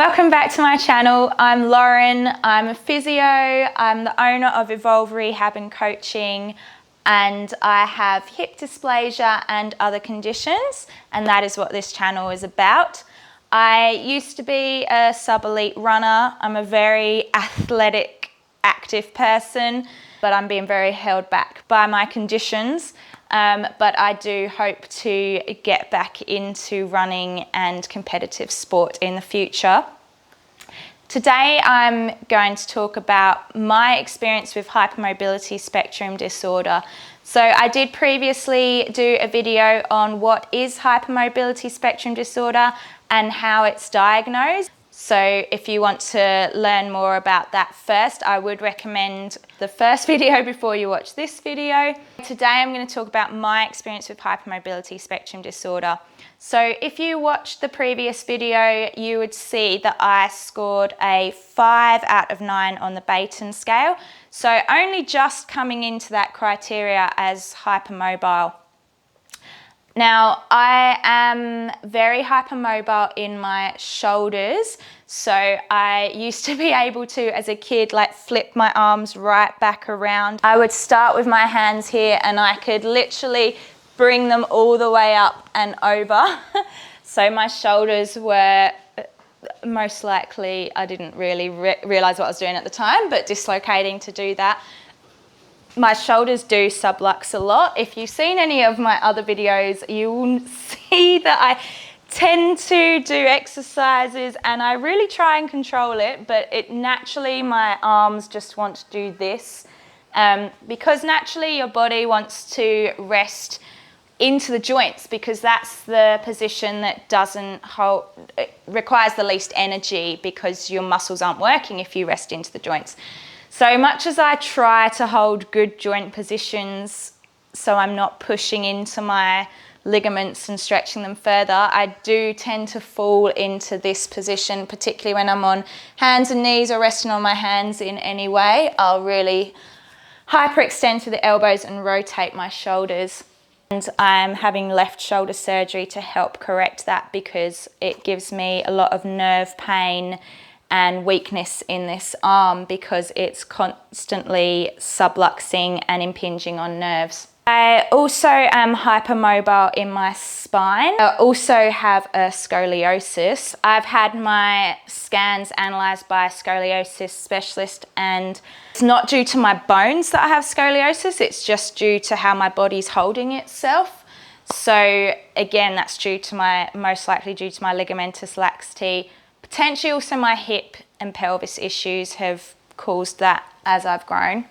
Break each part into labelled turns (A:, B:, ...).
A: Welcome back to my channel. I'm Lauren, I'm a physio, I'm the owner of Evolve Rehab and Coaching, and I have hip dysplasia and other conditions, and that is what this channel is about. I used to be a sub-elite runner. I'm a very athletic, active person, but I'm being very held back by my conditions. But I do hope to get back into running and competitive sport in the future. Today I'm going to talk about my experience with hypermobility spectrum disorder. So I did previously do a video on what is hypermobility spectrum disorder and how it's diagnosed. So if you want to learn more about that first, I would recommend the first video before you watch this video. Today I'm going to talk about my experience with hypermobility spectrum disorder. So if you watched the previous video, you would see that I scored a 5 out of 9 on the Baton scale. So only just coming into that criteria as hypermobile. Now, I am very hypermobile in my shoulders. So I used to be able to, as a kid, like flip my arms right back around. I would start with my hands here and I could literally bring them all the way up and over. So my shoulders were most likely, I didn't really realize what I was doing at the time, but dislocating to do that. My shoulders do sublux a lot. If you've seen any of my other videos, you will see that I tend to do exercises and I really try and control it, but it naturally, my arms just want to do this because naturally your body wants to rest into the joints because that's the position that doesn't hold, it requires the least energy because your muscles aren't working if you rest into the joints. So much as I try to hold good joint positions so I'm not pushing into my ligaments and stretching them further, I do tend to fall into this position, particularly when I'm on hands and knees or resting on my hands in any way. I'll really hyperextend to the elbows and rotate my shoulders. And I'm having left shoulder surgery to help correct that because it gives me a lot of nerve pain and weakness in this arm because it's constantly subluxing and impinging on nerves. I also am hypermobile in my spine. I also have a scoliosis. I've had my scans analysed by a scoliosis specialist, and it's not due to my bones that I have scoliosis, it's just due to how my body's holding itself. So again, that's most likely due to my ligamentous laxity. Potentially also my hip and pelvis issues have caused that as I've grown.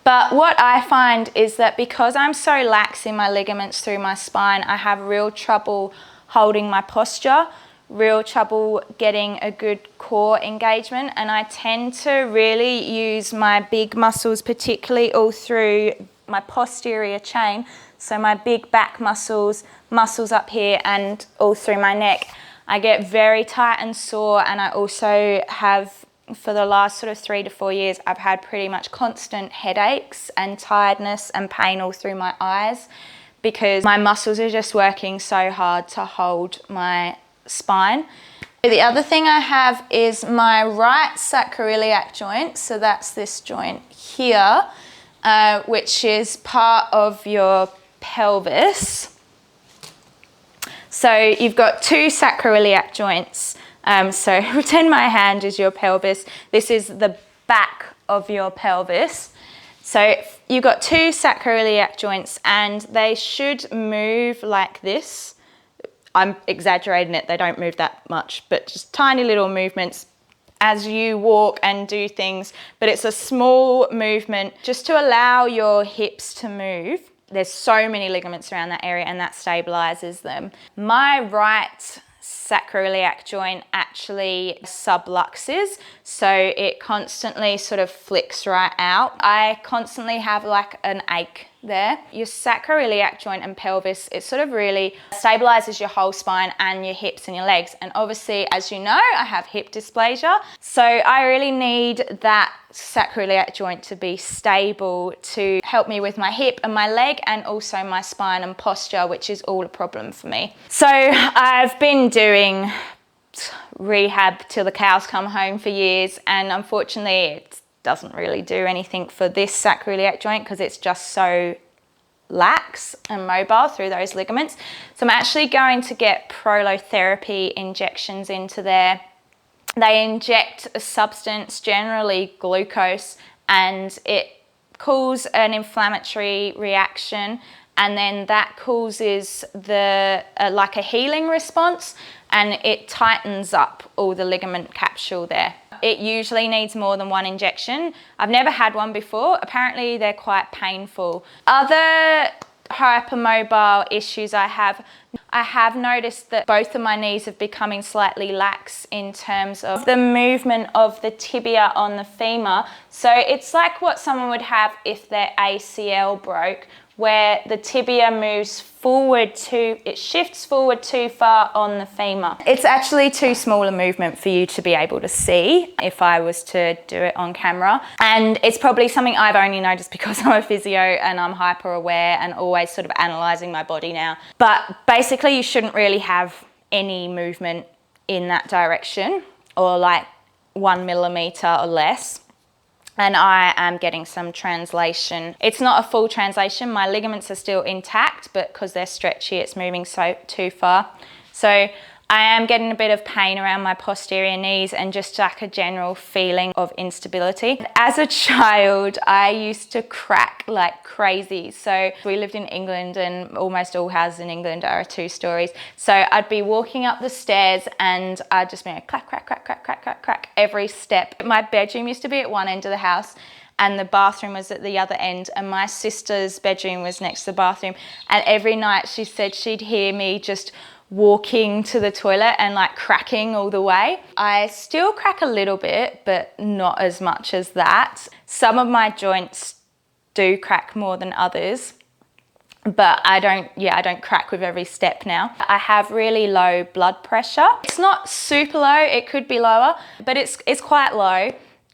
A: But what I find is that because I'm so lax in my ligaments through my spine, I have real trouble holding my posture, real trouble getting a good core engagement, and I tend to really use my big muscles, particularly all through my posterior chain, so my big back muscles up here and all through my neck. I get very tight and sore, and I also have, for the last sort of 3 to 4 years, I've had pretty much constant headaches and tiredness and pain all through my eyes because my muscles are just working so hard to hold my spine. The other thing I have is my right sacroiliac joint, so that's this joint here, which is part of your pelvis. So you've got 2 sacroiliac joints. So pretend my hand is your pelvis. This is the back of your pelvis. So you've got 2 sacroiliac joints and they should move like this. I'm exaggerating it, they don't move that much, but just tiny little movements as you walk and do things. But it's a small movement just to allow your hips to move. There's so many ligaments around that area and that stabilizes them. My right sacroiliac joint actually subluxes, so it constantly sort of flicks right out. I constantly have like an ache there. Your sacroiliac joint and pelvis, it sort of really stabilizes your whole spine and your hips and your legs. And obviously, as you know, I have hip dysplasia, so I really need that sacroiliac joint to be stable to help me with my hip and my leg and also my spine and posture, which is all a problem for me. So I've been doing rehab till the cows come home for years, and unfortunately it doesn't really do anything for this sacroiliac joint because it's just so lax and mobile through those ligaments. So I'm actually going to get prolotherapy injections into there. They inject a substance, generally glucose, and it causes an inflammatory reaction, and then that causes like a healing response, and it tightens up all the ligament capsule there. It usually needs more than one injection. I've never had one before. Apparently they're quite painful. Other hypermobile issues I have noticed that both of my knees are becoming slightly lax in terms of the movement of the tibia on the femur. So it's like what someone would have if their ACL broke, where the tibia moves forward it shifts forward too far on the femur. It's actually too small a movement for you to be able to see if I was to do it on camera. And it's probably something I've only noticed because I'm a physio and I'm hyper aware and always sort of analysing my body now. But basically you shouldn't really have any movement in that direction, or like 1 millimetre or less. And I am getting some translation. It's not a full translation. My ligaments are still intact, but because they're stretchy, it's moving too far. So I am getting a bit of pain around my posterior knees and just like a general feeling of instability. As a child, I used to crack like crazy. So we lived in England, and almost all houses in England are 2 stories. So I'd be walking up the stairs and I'd just be like clack, clack, clack, clack, clack, clack, clack every step. My bedroom used to be at one end of the house and the bathroom was at the other end, and my sister's bedroom was next to the bathroom. And every night she said she'd hear me just walking to the toilet and like cracking all the way. I still crack a little bit, but not as much as that. Some of my joints do crack more than others, but I don't crack with every step now. I have really low blood pressure. It's not super low, it could be lower, but it's quite low.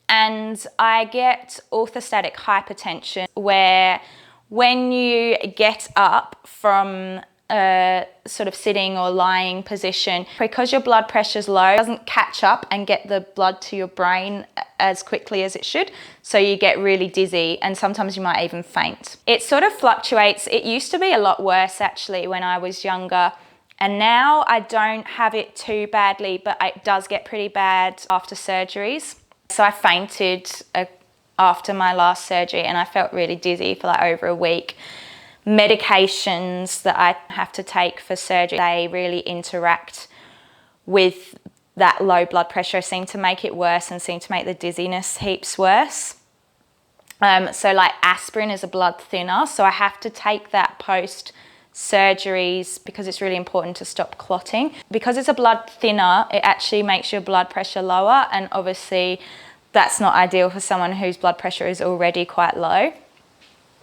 A: And I get orthostatic hypertension, where when you get up from a sort of sitting or lying position, because your blood pressure's low, it doesn't catch up and get the blood to your brain as quickly as it should. So you get really dizzy, and sometimes you might even faint. It sort of fluctuates. It used to be a lot worse actually when I was younger, and now I don't have it too badly, but it does get pretty bad after surgeries. So I fainted after my last surgery, and I felt really dizzy for like over a week. Medications that I have to take for surgery, they really interact with that low blood pressure, seem to make it worse and seem to make the dizziness heaps worse. So like aspirin is a blood thinner, so I have to take that post surgeries because it's really important to stop clotting. Because it's a blood thinner, it actually makes your blood pressure lower, and obviously that's not ideal for someone whose blood pressure is already quite low.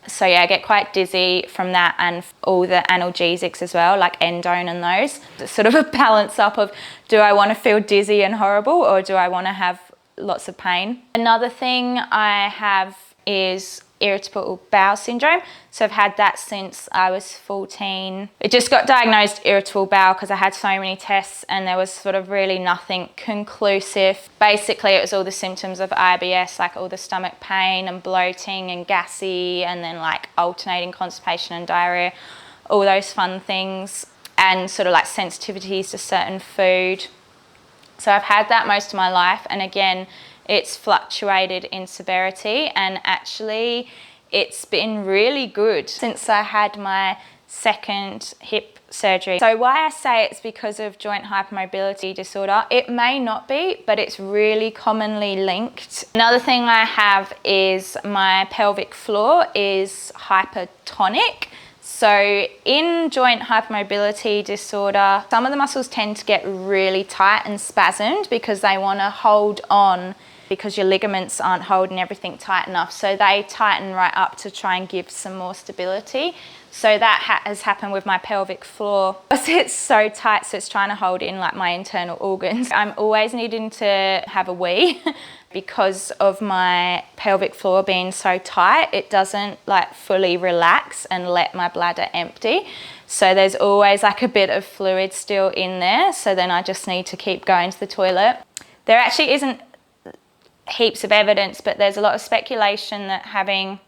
A: So yeah, I get quite dizzy from that, and all the analgesics as well, like endone and those. It's sort of a balance up of, do I want to feel dizzy and horrible, or do I want to have lots of pain? Another thing I have is irritable bowel syndrome. So I've had that since I was 14. It just got diagnosed irritable bowel because I had so many tests and there was sort of really nothing conclusive. Basically, it was all the symptoms of IBS, like all the stomach pain and bloating and gassy, and then like alternating constipation and diarrhea, all those fun things, and sort of like sensitivities to certain food. So I've had that most of my life, and again, it's fluctuated in severity, and actually it's been really good since I had my second hip surgery. So why I say it's because of joint hypermobility disorder, it may not be, but it's really commonly linked. Another thing I have is my pelvic floor is hypertonic. So in joint hypermobility disorder, some of the muscles tend to get really tight and spasmed because they want to hold on, because your ligaments aren't holding everything tight enough. So they tighten right up to try and give some more stability. So that has happened with my pelvic floor. It's so tight, so it's trying to hold in like my internal organs. I'm always needing to have a wee Because of my pelvic floor being so tight, it doesn't like fully relax and let my bladder empty. So there's always like a bit of fluid still in there. So then I just need to keep going to the toilet. There actually isn't heaps of evidence, but there's a lot of speculation that having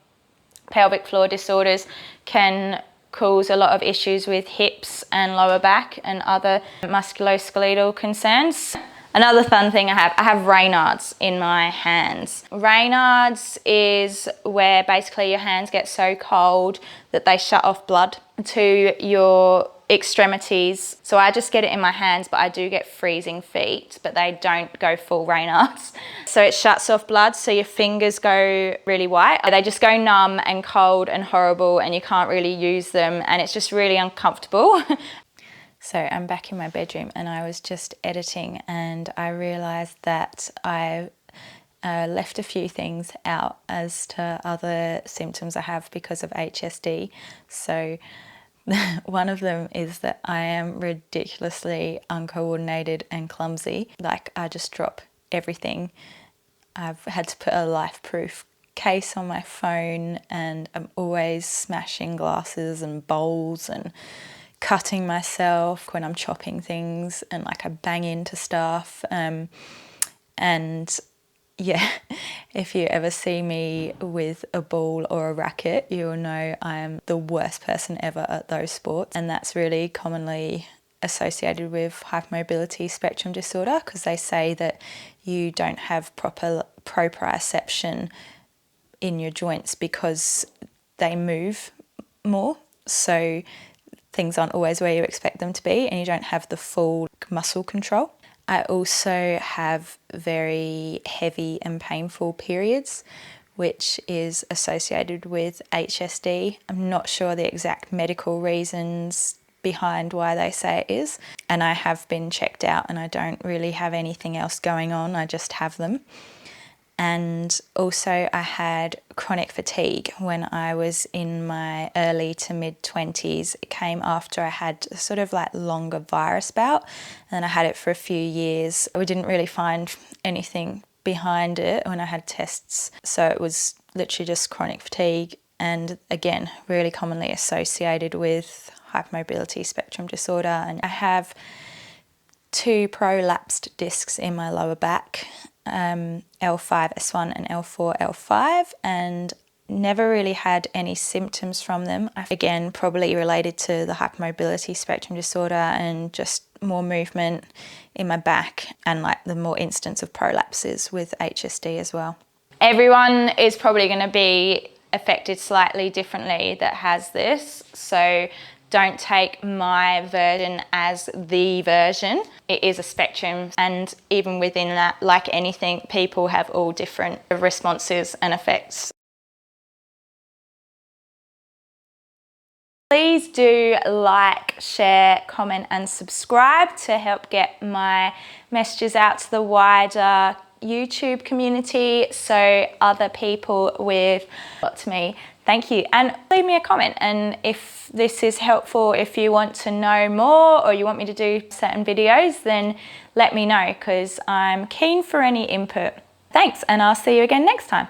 A: pelvic floor disorders can cause a lot of issues with hips and lower back and other musculoskeletal concerns. Another fun thing I have Raynaud's in my hands. Raynaud's is where basically your hands get so cold that they shut off blood to your extremities. So I just get it in my hands, but I do get freezing feet, but they don't go full Raynaud's. So it shuts off blood, so your fingers go really white. They just go numb and cold and horrible, and you can't really use them, and it's just really uncomfortable. So I'm back in my bedroom and I was just editing, and I realised that I left a few things out as to other symptoms I have because of HSD. So one of them is that I am ridiculously uncoordinated and clumsy. Like, I just drop everything. I've had to put a life-proof case on my phone, and I'm always smashing glasses and bowls and cutting myself when I'm chopping things, and like I bang into stuff. And yeah, if you ever see me with a ball or a racket, you'll know I'm the worst person ever at those sports. And that's really commonly associated with hypermobility spectrum disorder, because they say that you don't have proper proprioception in your joints because they move more. So things aren't always where you expect them to be, and you don't have the full muscle control. I also have very heavy and painful periods, which is associated with HSD. I'm not sure the exact medical reasons behind why they say it is, and I have been checked out and I don't really have anything else going on, I just have them. And also I had chronic fatigue when I was in my early to mid-20s. It came after I had a sort of like longer virus bout, and I had it for a few years. We didn't really find anything behind it when I had tests, so it was literally just chronic fatigue, and again, really commonly associated with hypermobility spectrum disorder. And I have 2 prolapsed discs in my lower back, L5S1 and L4L5, and never really had any symptoms from them. Again, probably related to the hypermobility spectrum disorder and just more movement in my back, and like the more instance of prolapses with HSD as well. Everyone is probably going to be affected slightly differently that has this, so don't take my version as the version. It is a spectrum, and even within that, like anything, people have all different responses and effects. Please do like, share, comment and subscribe to help get my messages out to the wider YouTube community, so other people with got to me. Thank you, and leave me a comment, and if this is helpful, if you want to know more or you want me to do certain videos, then let me know, because I'm keen for any input. Thanks, and I'll see you again next time.